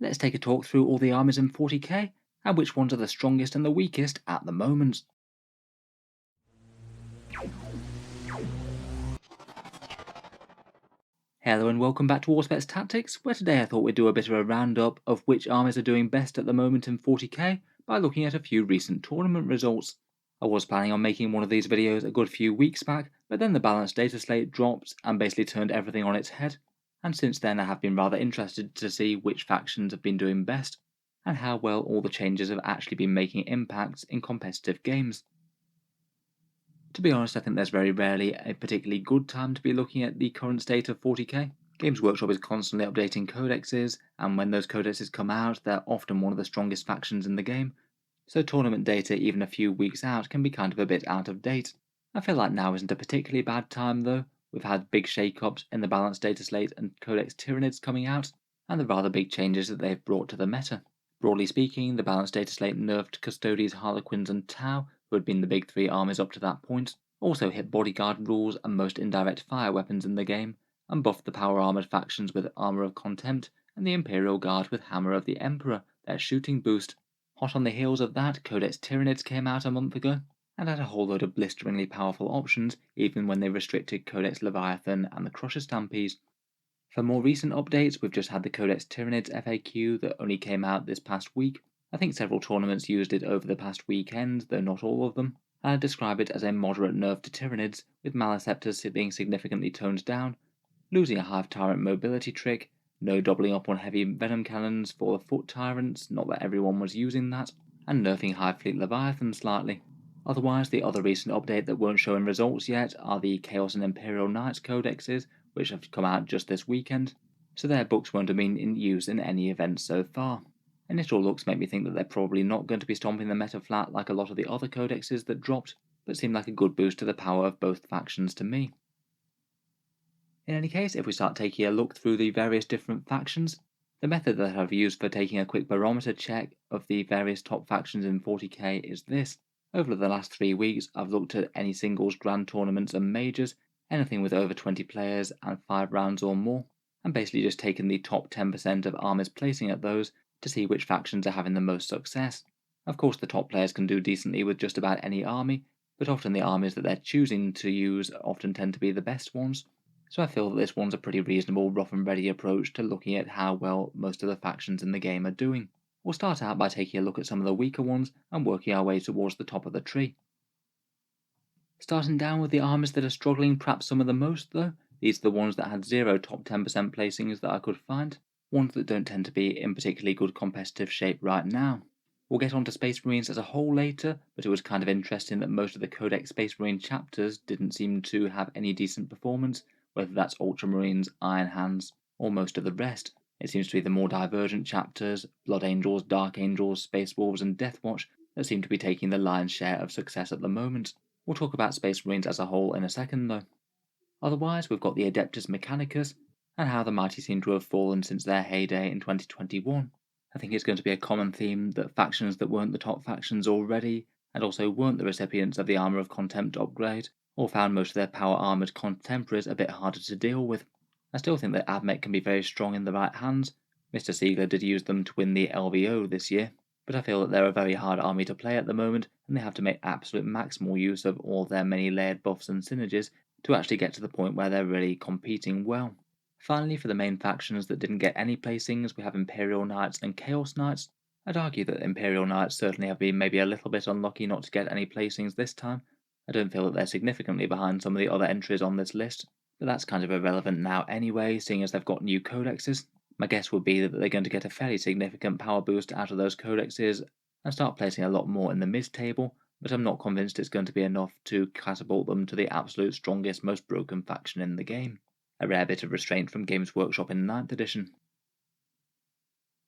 Let's take a talk through all the armies in 40k and which ones are the strongest and the weakest at the moment. Hello and welcome back to Auspex Tactics, where today I thought we'd do a bit of a roundup of which armies are doing best at the moment in 40k by looking at a few recent tournament results. I was planning on making one of these videos a good few weeks back, but then the balanced data slate dropped and basically turned everything on its head, and since then I have been rather interested to see which factions have been doing best, and how well all the changes have actually been making impacts in competitive games. To be honest, I think there's very rarely a particularly good time to be looking at the current state of 40k. Games Workshop is constantly updating codexes, and when those codexes come out, they're often one of the strongest factions in the game, so tournament data even a few weeks out can be kind of a bit out of date. I feel like now isn't a particularly bad time though. We've had big shake-ups in the balanced data slate and Codex Tyranids coming out, and the rather big changes that they've brought to the meta. Broadly speaking, the balanced data slate nerfed Custodes, Harlequins and Tau, who had been the big three armies up to that point, also hit bodyguard rules and most indirect fire weapons in the game, and buffed the power armoured factions with Armour of Contempt and the Imperial Guard with Hammer of the Emperor, their shooting boost. Hot on the heels of that, Codex Tyranids came out a month ago, and had a whole load of blisteringly powerful options even when they restricted Codex Leviathan and the Crusher Stampedes. For more recent updates, we've just had the Codex Tyranids FAQ that only came out this past week. I think several tournaments used it over the past weekend, though not all of them. I describe it as a moderate nerf to Tyranids, with Maliceptors being significantly toned down, losing a Hive Tyrant mobility trick, no doubling up on heavy venom cannons for the foot tyrants, not that everyone was using that, and nerfing Hive Fleet Leviathan slightly. Otherwise, the other recent update that weren't showing results yet are the Chaos and Imperial Knights codexes, which have come out just this weekend, so their books won't have been in use in any event so far. Initial looks make me think that they're probably not going to be stomping the meta flat like a lot of the other codexes that dropped, but seem like a good boost to the power of both factions to me. In any case, if we start taking a look through the various different factions, the method that I've used for taking a quick barometer check of the various top factions in 40k is this. Over the last 3 weeks, I've looked at any singles, grand tournaments and majors, anything with over 20 players and 5 rounds or more, and basically just taken the top 10% of armies placing at those to see which factions are having the most success. Of course, the top players can do decently with just about any army, but often the armies that they're choosing to use often tend to be the best ones, so I feel that this one's a pretty reasonable rough and ready approach to looking at how well most of the factions in the game are doing. We'll start out by taking a look at some of the weaker ones and working our way towards the top of the tree. Starting down with the armies that are struggling perhaps some of the most though, these are the ones that had 0 top 10% placings that I could find, ones that don't tend to be in particularly good competitive shape right now. We'll get onto Space Marines as a whole later, but it was kind of interesting that most of the Codex Space Marine chapters didn't seem to have any decent performance, whether that's Ultramarines, Iron Hands, or most of the rest. It seems to be the more divergent chapters, Blood Angels, Dark Angels, Space Wolves and Deathwatch that seem to be taking the lion's share of success at the moment. We'll talk about Space Marines as a whole in a second though. Otherwise, we've got the Adeptus Mechanicus, and how the mighty seem to have fallen since their heyday in 2021. I think it's going to be a common theme that factions that weren't the top factions already, and also weren't the recipients of the Armour of Contempt upgrade, or found most of their power armoured contemporaries a bit harder to deal with. I still think that Admech can be very strong in the right hands. Mr. Siegler did use them to win the LVO this year, but I feel that they're a very hard army to play at the moment, and they have to make absolute maximal use of all their many layered buffs and synergies to actually get to the point where they're really competing well. Finally, for the main factions that didn't get any placings, we have Imperial Knights and Chaos Knights. I'd argue that Imperial Knights certainly have been maybe a little bit unlucky not to get any placings this time. I don't feel that they're significantly behind some of the other entries on this list, but that's kind of irrelevant now anyway, seeing as they've got new codexes. My guess would be that they're going to get a fairly significant power boost out of those codexes and start placing a lot more in the mid-table, but I'm not convinced it's going to be enough to catapult them to the absolute strongest, most broken faction in the game. A rare bit of restraint from Games Workshop in 9th edition.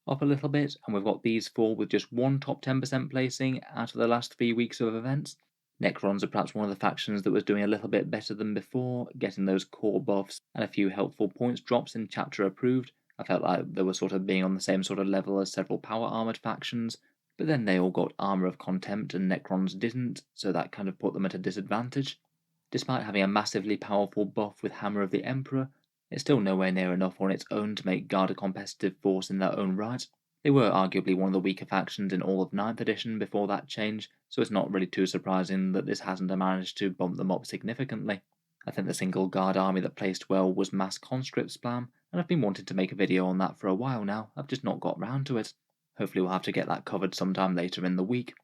Up a little bit, and we've got these 4 with just 1 top 10% placing out of the last 3 weeks of events. Necrons are perhaps one of the factions that was doing a little bit better than before, getting those core buffs and a few helpful points drops in chapter approved. I felt like they were sort of being on the same sort of level as several power armoured factions, but then they all got Armour of Contempt and Necrons didn't, so that kind of put them at a disadvantage. Despite having a massively powerful buff with Hammer of the Emperor, It's still nowhere near enough on its own to make Guard a competitive force in their own right. They were arguably one of the weaker factions in all of 9th edition before that change, so it's not really too surprising that this hasn't managed to bump them up significantly. I think the single Guard army that placed well was Mass Conscript Spam, and I've been wanting to make a video on that for a while now, I've just not got round to it. Hopefully we'll have to get that covered sometime later in the week.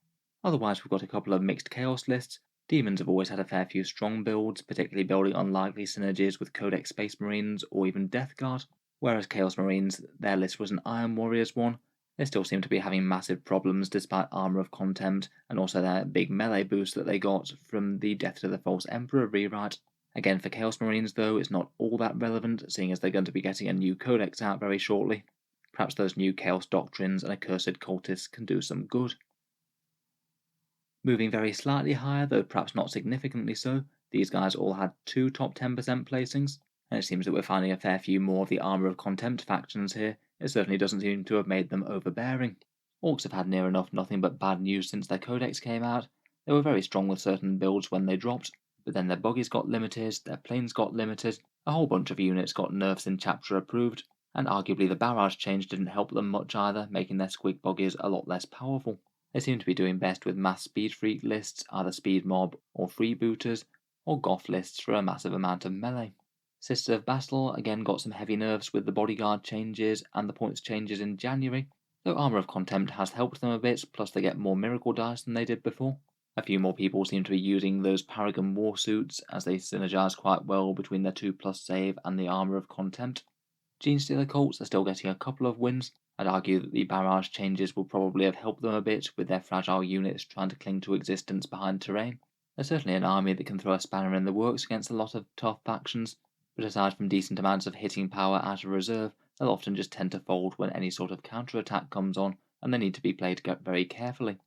Otherwise we've got a couple of mixed chaos lists. Demons have always had a fair few strong builds, particularly building unlikely synergies with Codex Space Marines or even Death Guard, whereas Chaos Marines, their list was an Iron Warriors one. They still seem to be having massive problems despite Armour of Contempt and also their big melee boost that they got from the Death to the False Emperor rewrite. Again, for Chaos Marines though, it's not all that relevant, seeing as they're going to be getting a new codex out very shortly. Perhaps those new Chaos Doctrines and Accursed Cultists can do some good. Moving very slightly higher, though perhaps not significantly so, these guys all had 2 top 10% placings, and it seems that we're finding a fair few more of the Armour of Contempt factions here. It certainly doesn't seem to have made them overbearing. Orcs have had near enough nothing but bad news since their codex came out. They were very strong with certain builds when they dropped, but then their buggies got limited, their planes got limited, a whole bunch of units got nerfs in chapter approved, and arguably the barrage change didn't help them much either, making their squig buggies a lot less powerful. They seem to be doing best with mass speed freak lists, either speed mob or freebooters, or goth lists for a massive amount of melee. Sisters of Battle again got some heavy nerfs with the bodyguard changes and the points changes in January, though Armour of Contempt has helped them a bit, plus they get more miracle dice than they did before. A few more people seem to be using those Paragon war suits as they synergize quite well between their 2+ save and the Armour of Contempt. Genestealer cults are still getting a couple of wins. I'd argue that the barrage changes will probably have helped them a bit with their fragile units trying to cling to existence behind terrain. They're certainly an army that can throw a spanner in the works against a lot of tough factions, but aside from decent amounts of hitting power out of reserve, they'll often just tend to fold when any sort of counter-attack comes on, and they need to be played very carefully.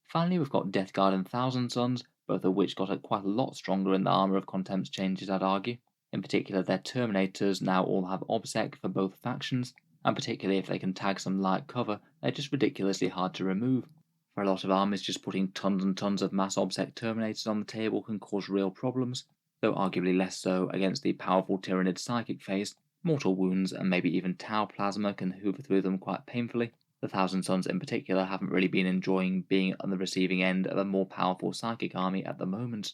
Finally, we've got Death Guard and Thousand Sons, both of which got quite a lot stronger in the Armour of Contempt changes, I'd argue. In particular, their Terminators now all have OBSEC for both factions, and particularly if they can tag some light cover, they're just ridiculously hard to remove. For a lot of armies, just putting tons and tons of mass OBSEC Terminators on the table can cause real problems, though arguably less so against the powerful Tyranid Psychic phase. Mortal Wounds and maybe even Tau Plasma can hoover through them quite painfully. The Thousand Sons in particular haven't really been enjoying being on the receiving end of a more powerful Psychic army at the moment.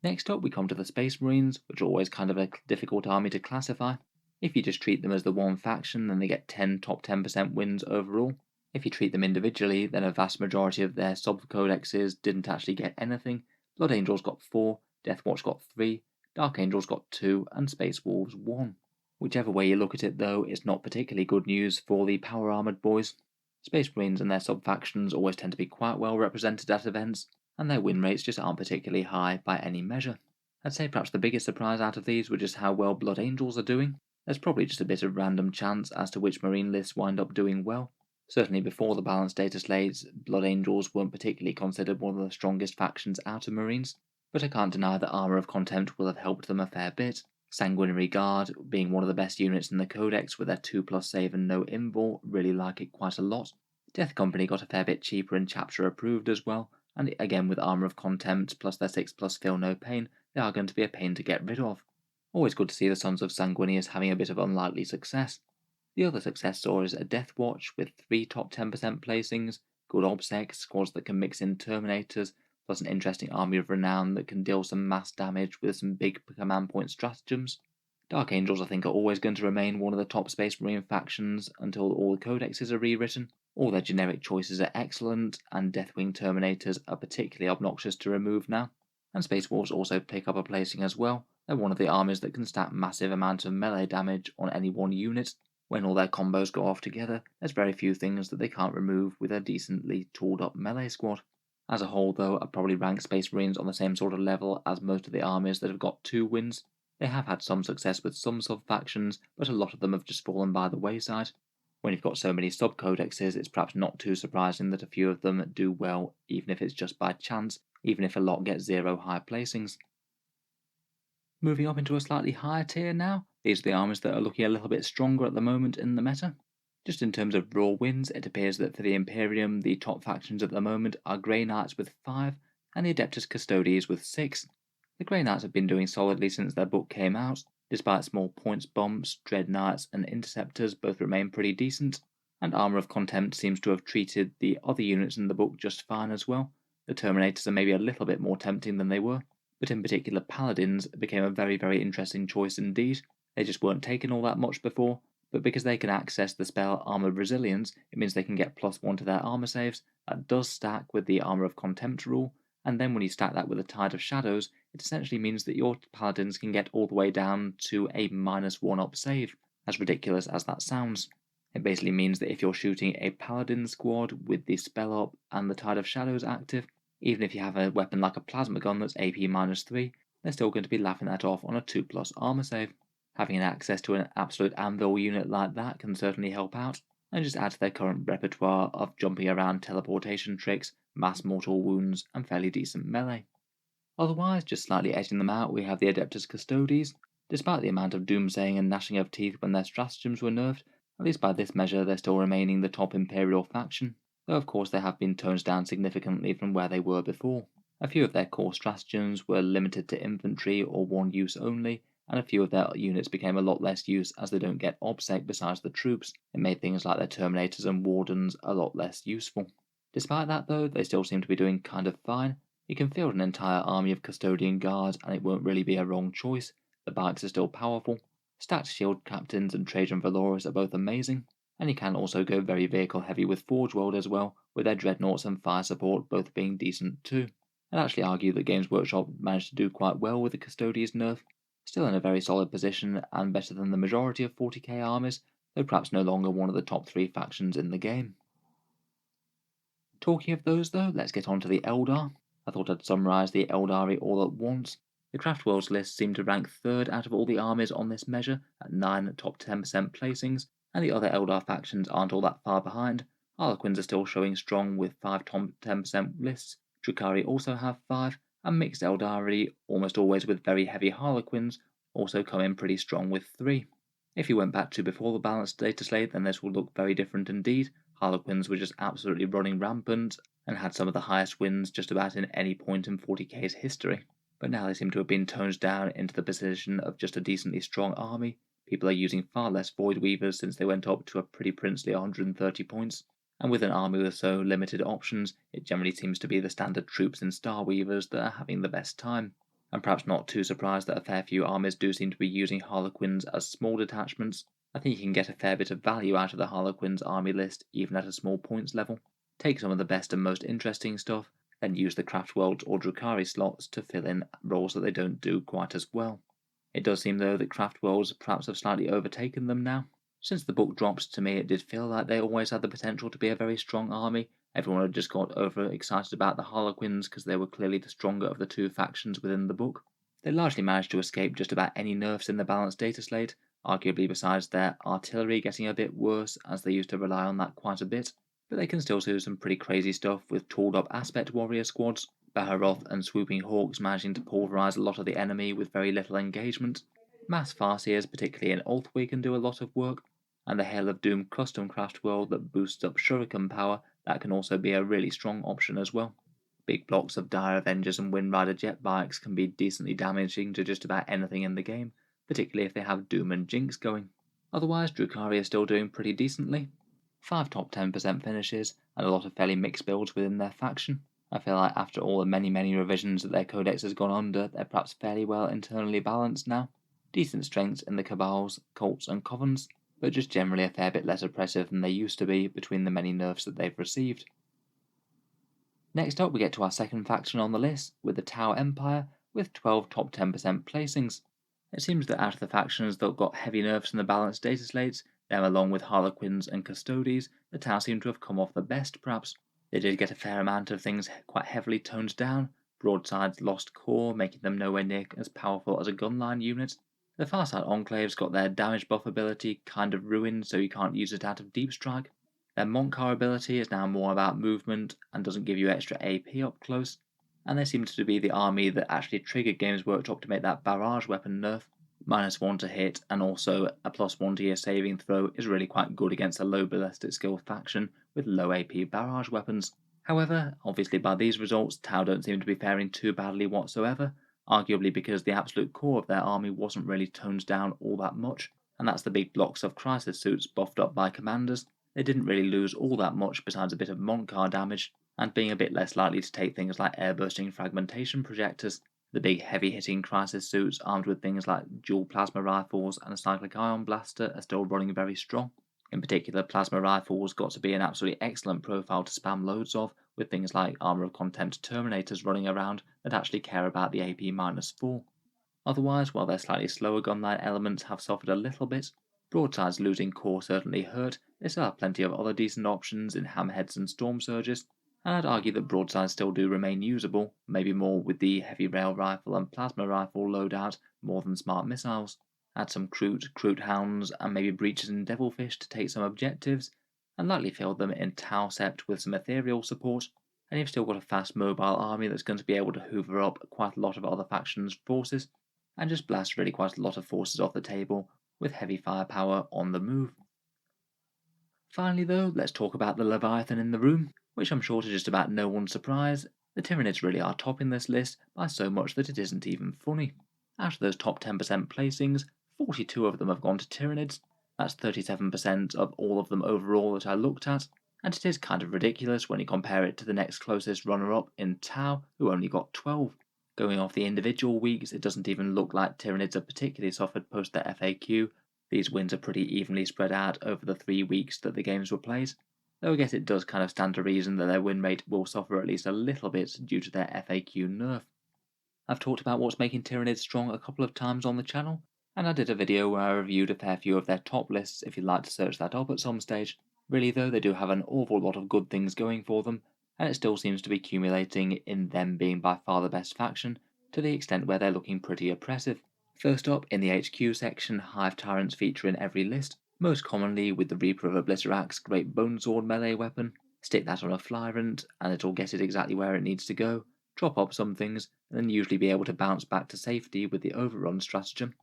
Next up we come to the Space Marines, which are always kind of a difficult army to classify. If you just treat them as the one faction, then they get 10 top 10% wins overall. If you treat them individually, then a vast majority of their sub-codexes didn't actually get anything. Blood Angels got 4, Deathwatch got 3, Dark Angels got 2, and Space Wolves 1. Whichever way you look at it though, it's not particularly good news for the power armoured boys. Space Marines and their sub-factions always tend to be quite well represented at events, and their win rates just aren't particularly high by any measure. I'd say perhaps the biggest surprise out of these was just how well Blood Angels are doing. There's probably just a bit of random chance as to which Marine lists wind up doing well. Certainly before the balanced data slates, Blood Angels weren't particularly considered one of the strongest factions out of Marines, but I can't deny that Armour of Contempt will have helped them a fair bit. Sanguinary Guard, being one of the best units in the Codex with their 2+ save and no invul, really like it quite a lot. Death Company got a fair bit cheaper and chapter approved as well, and again with Armour of Contempt plus their 6+ Feel No Pain, they are going to be a pain to get rid of. Always good to see the Sons of Sanguinius having a bit of unlikely success. The other success stories are Deathwatch with 3 top 10% placings, good OBSEC, squads that can mix in Terminators, plus an interesting Army of Renown that can deal some mass damage with some big command point stratagems. Dark Angels I think are always going to remain one of the top Space Marine factions until all the codexes are rewritten. All their generic choices are excellent, and Deathwing Terminators are particularly obnoxious to remove now. And Space Wolves also pick up a placing as well. They're one of the armies that can stack massive amounts of melee damage on any one unit. When all their combos go off together, there's very few things that they can't remove with a decently tooled up melee squad. As a whole though, I'd probably rank Space Marines on the same sort of level as most of the armies that have got 2 wins. They have had some success with some sub-factions, but a lot of them have just fallen by the wayside. When you've got so many sub-codexes, it's perhaps not too surprising that a few of them do well, even if it's just by chance, even if a lot get 0 high placings. Moving up into a slightly higher tier now, these are the armies that are looking a little bit stronger at the moment in the meta. Just in terms of raw wins, it appears that for the Imperium, the top factions at the moment are Grey Knights with 5, and the Adeptus Custodes with 6. The Grey Knights have been doing solidly since their book came out. Despite small points bumps, Dreadnoughts and Interceptors both remain pretty decent, and Armour of Contempt seems to have treated the other units in the book just fine as well. The Terminators are maybe a little bit more tempting than they were, but in particular Paladins became a very, very interesting choice indeed. They just weren't taken all that much before, but because they can access the spell Armoured Resilience, it means they can get +1 to their armor saves. That does stack with the Armour of Contempt rule, and then when you stack that with the Tide of Shadows, it essentially means that your Paladins can get all the way down to a -1 up save, as ridiculous as that sounds. It basically means that if you're shooting a Paladin squad with the spell up and the Tide of Shadows active, even if you have a weapon like a plasma gun that's AP -3, they're still going to be laughing that off on a 2+ armor save. Having access to an absolute anvil unit like that can certainly help out, and just add to their current repertoire of jumping around teleportation tricks, mass mortal wounds, and fairly decent melee. Otherwise, just slightly edging them out, we have the Adeptus Custodes. Despite the amount of doomsaying and gnashing of teeth when their stratagems were nerfed, at least by this measure they're still remaining the top Imperial faction, though of course they have been toned down significantly from where they were before. A few of their core stratagems were limited to infantry or one use only, and a few of their units became a lot less use as they don't get OBSEC besides the troops. It made things like their Terminators and Wardens a lot less useful. Despite that though, they still seem to be doing kind of fine. You can field an entire army of Custodian Guards and it won't really be a wrong choice. The bikes are still powerful. Stacked Shield Captains and Trajan Valorous are both amazing, and you can also go very vehicle heavy with Forge World as well, with their Dreadnoughts and Fire Support both being decent too. I'd actually argue that Games Workshop managed to do quite well with the Custodian's nerf, still in a very solid position and better than the majority of 40k armies, though perhaps no longer one of the top 3 factions in the game. Talking of those though, let's get on to the Eldar. I thought I'd summarise the Eldari all at once. The Craft Worlds list seemed to rank 3rd out of all the armies on this measure at 9 top 10% placings, and the other Eldar factions aren't all that far behind. Harlequins are still showing strong with 5 top 10% lists, Drukhari also have 5, and Mixed Eldari, almost always with very heavy Harlequins, also come in pretty strong with 3. If you went back to before the balanced data slate, then this would look very different indeed. Harlequins were just absolutely running rampant and had some of the highest wins just about in any point in 40k's history. But now they seem to have been toned down into the position of just a decently strong army. People are using far less Void Weavers since they went up to a pretty princely 130 points, and with an army with so limited options, it generally seems to be the standard troops and Star Weavers that are having the best time. I'm perhaps not too surprised that a fair few armies do seem to be using Harlequins as small detachments. I think you can get a fair bit of value out of the Harlequins army list even at a small points level. Take some of the best and most interesting stuff, then use the Craft Worlds or Drukhari slots to fill in roles that they don't do quite as well. It does seem though that Craft Worlds perhaps have slightly overtaken them now. Since the book dropped, to me it did feel like they always had the potential to be a very strong army. Everyone had just got overexcited about the Harlequins because they were clearly the stronger of the 2 factions within the book. They largely managed to escape just about any nerfs in the balanced data slate, arguably besides their artillery getting a bit worse as they used to rely on that quite a bit, but they can still do some pretty crazy stuff with tooled up aspect warrior squads, Baharoth and Swooping Hawks managing to pulverise a lot of the enemy with very little engagement. Mass Farseers, particularly in Ulthwig, can do a lot of work, and the Hail of Doom custom craft world that boosts up shuriken power, that can also be a really strong option as well. Big blocks of Dire Avengers and Wind Rider jet bikes can be decently damaging to just about anything in the game, particularly if they have Doom and Jinx going. Otherwise, Drukhari is still doing pretty decently. 5 top 10% finishes, and a lot of fairly mixed builds within their faction. I feel like after all the many revisions that their codex has gone under, they're perhaps fairly well internally balanced now. Decent strengths in the Cabals, Cults and Covens, but just generally a fair bit less oppressive than they used to be between the many nerfs that they've received. Next up we get to our second faction on the list, with the Tau Empire, with 12 top 10% placings. It seems that out of the factions that got heavy nerfs in the balanced data slates, them along with Harlequins and Custodes, the Tau seem to have come off the best perhaps. They did get a fair amount of things quite heavily toned down. Broadsides lost core, making them nowhere near as powerful as a gunline unit. The Farside Enclaves got their damage buff ability kind of ruined, so you can't use it out of Deep Strike. Their Montcar ability is now more about movement and doesn't give you extra AP up close, and they seem to be the army that actually triggered Games Workshop to make that barrage weapon nerf. -1 to hit and also a +1 to your saving throw is really quite good against a low ballistic skill faction with low AP barrage weapons. However, obviously by these results, Tau don't seem to be faring too badly whatsoever. arguably because the absolute core of their army wasn't really toned down all that much, and that's the big blocks of crisis suits buffed up by commanders. They didn't really lose all that much besides a bit of Montcar damage, and being a bit less likely to take things like air-bursting fragmentation projectors. The big heavy-hitting crisis suits armed with things like dual plasma rifles and a cyclic ion blaster are still running very strong. In particular, plasma rifles got to be an absolutely excellent profile to spam loads of, with things like Armour of Contempt Terminators running around that actually care about the AP-4. Otherwise, while their slightly slower gunline elements have suffered a little bit, broadsides losing core certainly hurt. They still have plenty of other decent options in hammerheads and storm surges, and I'd argue that broadsides still do remain usable, maybe more with the heavy rail rifle and plasma rifle loadout more than smart missiles. Add some Kroot hounds, and maybe breaches and devilfish to take some objectives, and likely fill them in Tau Sept with some ethereal support, and you've still got a fast mobile army that's going to be able to hoover up quite a lot of other factions' forces, and just blast really quite a lot of forces off the table with heavy firepower on the move. Finally though, let's talk about the Leviathan in the room, which I'm sure to just about no one's surprise, the Tyranids really are topping this list by so much that it isn't even funny. Out of those top 10% placings, 42 of them have gone to Tyranids. That's 37% of all of them overall that I looked at, and it is kind of ridiculous when you compare it to the next closest runner-up in Tau, who only got 12. Going off the individual weeks, it doesn't even look like Tyranids have particularly suffered post their FAQ. These wins are pretty evenly spread out over the 3 weeks that the games were played, though I guess it does kind of stand to reason that their win rate will suffer at least a little bit due to their FAQ nerf. I've talked about what's making Tyranids strong a couple of times on the channel, and I did a video where I reviewed a fair few of their top lists if you'd like to search that up at some stage. Really though, they do have an awful lot of good things going for them, and it still seems to be accumulating in them being by far the best faction, to the extent where they're looking pretty oppressive. First up, in the HQ section, Hive Tyrants feature in every list, most commonly with the Reaper of Obliterax's great Bonesword melee weapon. Stick that on a Flyrant, and it'll get it exactly where it needs to go, chop up some things, and then usually be able to bounce back to safety with the overrun stratagem.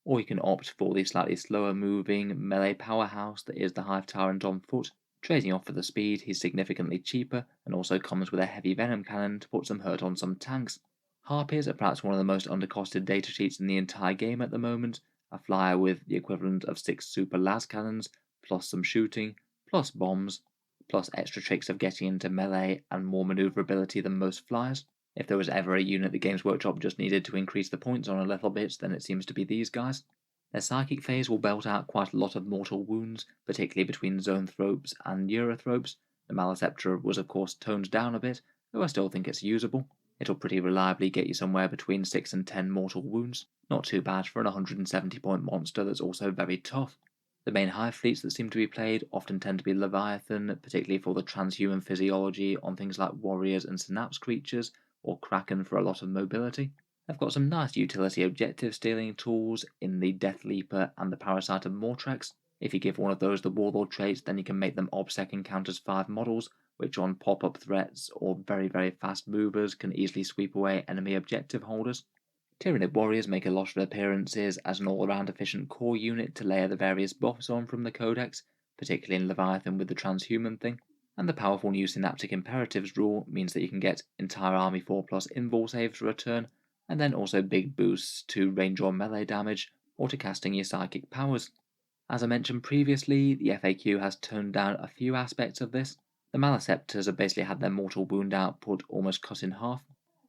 Or you can opt for the slightly slower moving melee powerhouse that is the Hive Tyrant on foot. Trading off for the speed, he's significantly cheaper and also comes with a heavy venom cannon to put some hurt on some tanks. Harpies are perhaps one of the most undercosted data sheets in the entire game at the moment, a flyer with the equivalent of 6 super las cannons, plus some shooting, plus bombs, plus extra tricks of getting into melee and more maneuverability than most flyers. If there was ever a unit the Games Workshop just needed to increase the points on a little bit, then it seems to be these guys. Their psychic phase will belt out quite a lot of mortal wounds, particularly between Zoanthropes and Neurothropes. The Maleceptor was of course toned down a bit, though I still think it's usable. It'll pretty reliably get you somewhere between 6 and 10 mortal wounds, not too bad for an 170 point monster that's also very tough. The main hive fleets that seem to be played often tend to be Leviathan, particularly for the transhuman physiology on things like warriors and synapse creatures, or Kraken for a lot of mobility. They've got some nice utility objective stealing tools in the Death Leaper and the Parasite of Mortrex. If you give one of those the Warlord traits, then you can make them OBSEC encounters 5 models, which on pop-up threats or very fast movers can easily sweep away enemy objective holders. Tyranid warriors make a lot of appearances as an all-around efficient core unit to layer the various buffs on from the codex, particularly in Leviathan with the transhuman thing, and the powerful new Synaptic Imperatives rule means that you can get entire army 4+ invul saves for a turn, and then also big boosts to range or melee damage, or to casting your psychic powers. As I mentioned previously, the FAQ has toned down a few aspects of this. The Maleceptors have basically had their mortal wound output almost cut in half.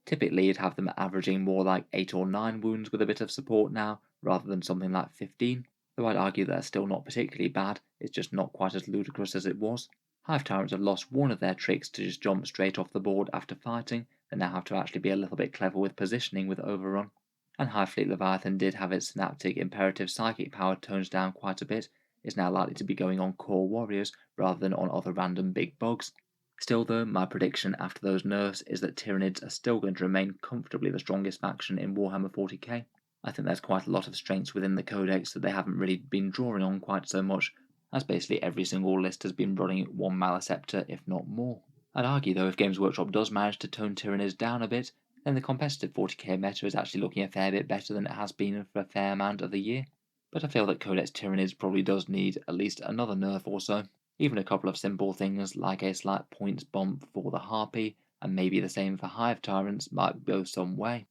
Typically you'd have them averaging more like 8 or 9 wounds with a bit of support now, rather than something like 15, though I'd argue that's still not particularly bad, it's just not quite as ludicrous as it was. Hive Tyrants have lost one of their tricks to just jump straight off the board after fighting, they now have to actually be a little bit clever with positioning with Overrun. And Hive Fleet Leviathan did have its Synaptic Imperative psychic power toned down quite a bit, is now likely to be going on core warriors rather than on other random big bugs. Still though, my prediction after those nerfs is that Tyranids are still going to remain comfortably the strongest faction in Warhammer 40k. I think there's quite a lot of strengths within the codex that they haven't really been drawing on quite so much, as basically every single list has been running one Maleceptor if not more. I'd argue though if Games Workshop does manage to tone Tyranids down a bit, then the competitive 40k meta is actually looking a fair bit better than it has been for a fair amount of the year. But I feel that Codex Tyranids probably does need at least another nerf or so. Even a couple of simple things like a slight points bump for the Harpy, and maybe the same for Hive Tyrants, might go some way.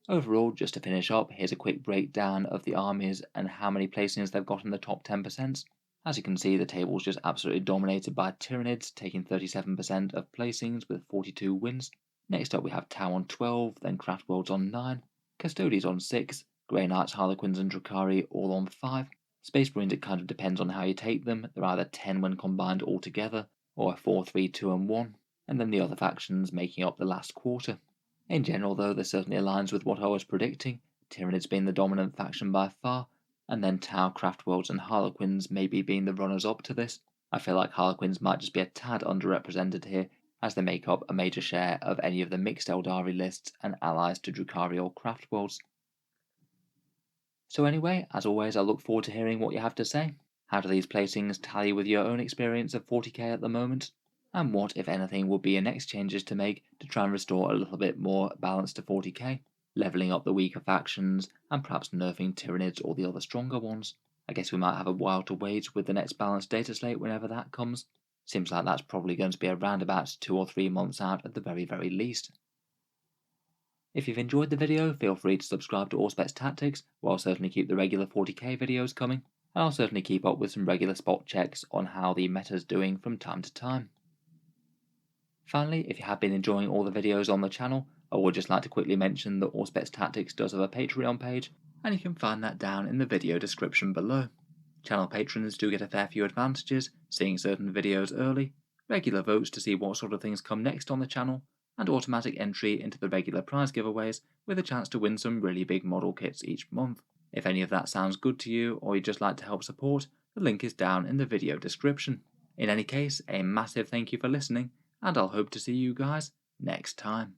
Overall, just to finish up, here's a quick breakdown of the armies and how many placings they've got in the top 10%. As you can see, the table's just absolutely dominated by Tyranids, taking 37% of placings with 42 wins. Next up we have Tau on 12, then Craft Worlds on 9, Custodies on 6, Grey Knights, Harlequins and Drukhari all on 5. Space Marines, it kind of depends on how you take them. They're either 10 when combined all together, or a 4, 3, 2 and 1, and then the other factions making up the last quarter. In general though, this certainly aligns with what I was predicting, Tyranids being the dominant faction by far, and then Tau, Craft Worlds and Harlequins maybe being the runners up to this. I feel like Harlequins might just be a tad underrepresented here, as they make up a major share of any of the mixed Eldari lists and allies to Drukhari or Craft Worlds. So anyway, as always, I look forward to hearing what you have to say. How do these placings tally with your own experience of 40k at the moment? And what, if anything, will be your next changes to make to try and restore a little bit more balance to 40k, levelling up the weaker factions, and perhaps nerfing Tyranids or the other stronger ones? I guess we might have a while to wait with the next balanced data slate whenever that comes. Seems like that's probably going to be around about 2 or 3 months out at the very least. If you've enjoyed the video, feel free to subscribe to Auspex Tactics, where I'll certainly keep the regular 40k videos coming, and I'll certainly keep up with some regular spot checks on how the meta's doing from time to time. Finally, if you have been enjoying all the videos on the channel, I would just like to quickly mention that Auspex Tactics does have a Patreon page, and you can find that down in the video description below. Channel patrons do get a fair few advantages, seeing certain videos early, regular votes to see what sort of things come next on the channel, and automatic entry into the regular prize giveaways with a chance to win some really big model kits each month. If any of that sounds good to you, or you'd just like to help support, the link is down in the video description. In any case, a massive thank you for listening, and I'll hope to see you guys next time.